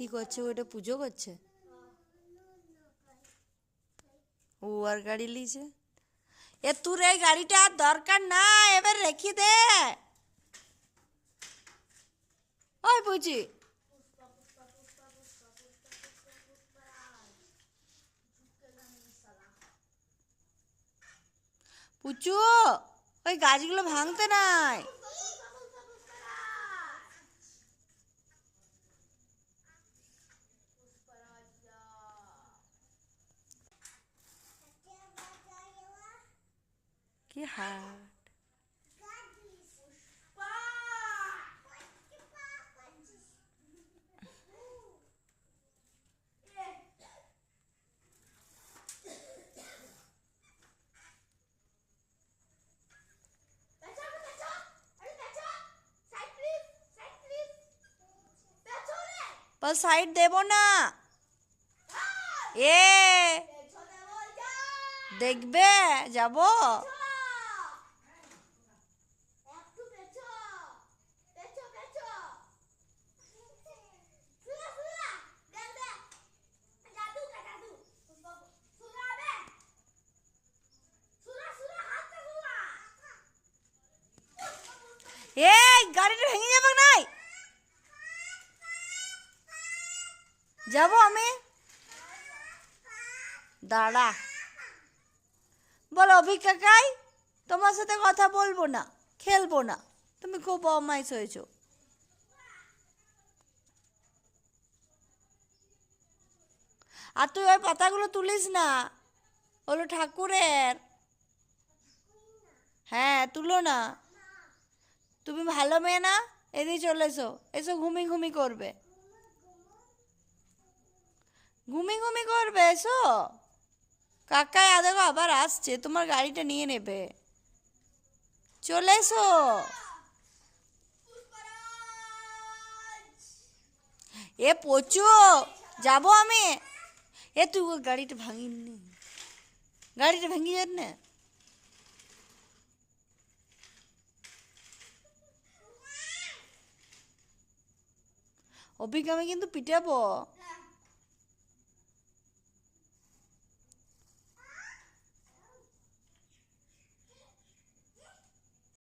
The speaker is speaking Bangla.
কি করছে? ওটা পুজো করছে। ও আর গাড়ি লিছে। এ তোর এই গাড়িটা আর দরকার না, এবার রেখে দে। ওই বুঝি পুচু, ওই গাছগুলো ভাঙতে নাই। কি হাট বল, সাইড দেব না। এ দেখবে যাব। এই গাড়িটা ভেঙে যাবে নাই। যাব আমি, দাঁড়া। বলো অভি কাকাই, তোমার সাথে কথা বলবো না, খেলবো না, তুমি খুব বদমাইশ হয়েছো। আর তুই ওই পাতাগুলো তুলিস না, ওগুলো ঠাকুরের। হ্যাঁ তুলো না। তুমি ভালো মেয়ে না, এদিকে চলে এসো, এসো ঘুমি ঘুমি করবে, ঘুমি ঘুমি করবে, এসো। কাকাই দেখো আবার আসছে, তোমার গাড়িটা নিয়ে নেবে, চলে এসো। এ পচু, যাবো আমি। এ তুই ওই গাড়িটা ভাঙিনি, গাড়িটা ভেঙে যান না। অভিকে আমি কিন্তু পিটাবো।